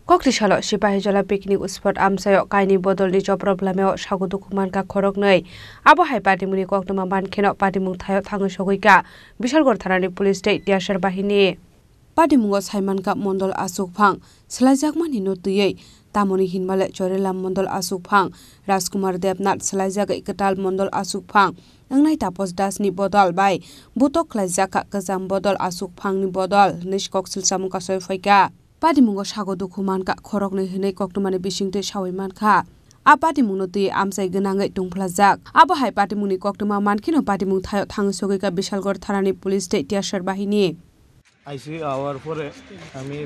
Kokrisalo Sipahijala picnic spot amsayo kaini bodolni job problemeo sagudu kumanka khorognei abo hai patimuni koktoma bankheno patimung thayo thango sogoika Bishalgor thanani police state tiashar bahini patimungo saimanka mondol asuk phang slaijakmani notuyei tamoni hinmale chorelam mondol asuk phang Rajkumar Debnath slaijagai ketal mondol asuk phang angnai tapos dasni bodol bai butok klaijaka kajam bodol asuk phangni bodol niskok silsamu kasoi foika Patimungo sagodu kumanka khorognei hinei koktomani bisingte sawai mankha a patimungno tui amsai gnangai tungphlajak abo hai patimungni koktoma mankhino patimung thayo thangsogoika Bishalgor thanani police state tiashar bahini IC hour পরে আমি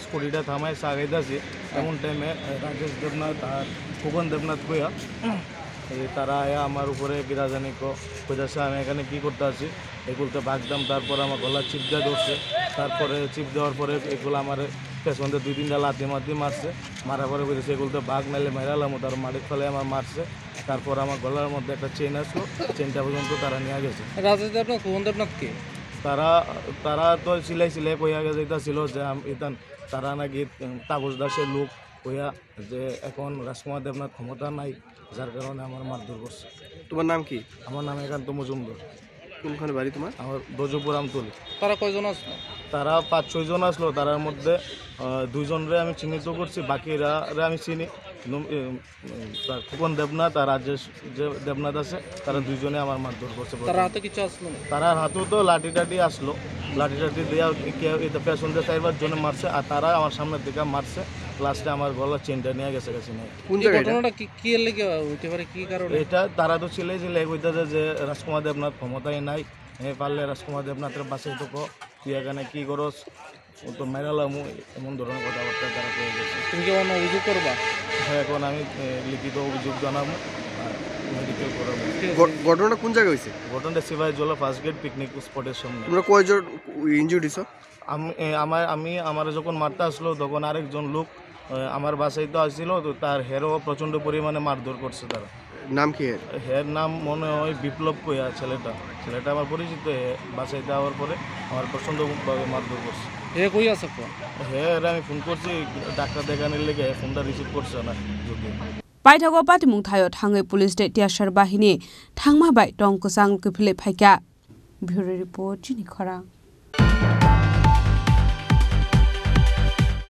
স্কুটিটা থামাই সাগাইতেছি এমন টাইমে রাজেশ দেবনাথ আর খোকন দেবনাথ কইয়া তারা আয়া আমার উপরে বিরাজানি কইতাছে আমি এখানে কী করতে আছি এগুলোতে ভাগদাম তারপর আমার গলা চিপ দিয়ে ধরছে তারপরে চিপ দেওয়ার পরে এগুলো আমার পেছনতে 2-3টা লাথি মারছে মারার পরে কইতেছে এগুলোতে ভাগ নাইলে মেরালাম তার মাটির ফলে আমার মারছে তারপর আমার গলার মধ্যে একটা চেন আসলো চেনটা পর্যন্ত তারা নিয়ে গেছে রাজেশ দেবনাথ খোকন দেবনাথকে তারা তো সিলাই কইয়া যাইতাছিল যে ইতান তারা নাকি তাপস দাসের লোক কইয়া যে এখন রাজকুমার দেবনাথ ক্ষমতা নাই যার কারণে আমার মারধর করছে। তোমার নাম কি? আমার নাম একান্ত মজুমদার। কোনখানে বাড়ি তোমার? আমার দজপুর আমতলি। তারা কয়জন আসলো? তারা 5-6 জন আসলো, তার মধ্যে 2 জনরে আমি চিহ্নিত করছি, বাকিরা আমি চিনি খোকন দেবনাথ আর রাজেশ যে দেবনাথ আছে তারা 2 জনে আমার মারধর করছে। তার হাতে কিছু আসলো না? তার হাতেও তো লাঠি আসলো, লাঠি দেওয়া এটা পেছন দিয়ে 4-5 জনে মারছে আর তারা আমার সামনের দিকে মারছে, লাস্টে আমার গলার চেনটা নিয়ে গেছে নিয়ে। কোন জায়গায় ঘটনাটা কি লেগে হইতে পারে, কি কারণে? এটা তারা তো ছিল কইতাছে যে রাজকুমার দেবনাথ ক্ষমতায় নাই, পারলে রাজকুমার দেবনাথের বাসে তো তুই এখানে কী করস, ও তো মেরালাম, এমন ধরনের কথাবার্তা তারা কয়ে গেছে। তুমি কি অন্য অভিযোগ করবা? হ্যাঁ, এখন আমি লিখিত অভিযোগ জানাবো আর মেডিকেল করাবো। ঘটনাটা কোন জায়গায় হয়েছে? ঘটনাটা সিপাহীজলা ফার্স্ট গেট পিকনিক স্পটের সামনে। তোমরা কয়জন ইনজুর্ড হইছো? আমার যখন মারতে আসলো তখন আরেকজন লোক আমার বাসায় তো আসছিল, তো তার হেরও প্রচণ্ড পরিমাণে মারধর করছে তারা। নাম কি? হের নাম মনে হয় বিপ্লব কইয়া, ছেলেটা আমার পরিচিত। বাসায় যাওয়ার পরে আমার প্রচণ্ডভাবে মারধর করছে। হে কই আছে? হ্যাঁ, আমি ফোন করছি ডাক্তার দেখানোর লেগে, ফোনটা রিসিভ করছে না। যদি Paithago patimung thayo thangai police state tiashar bahini thangma bai tong kusang kphile phaika Bureau report Jini Khora।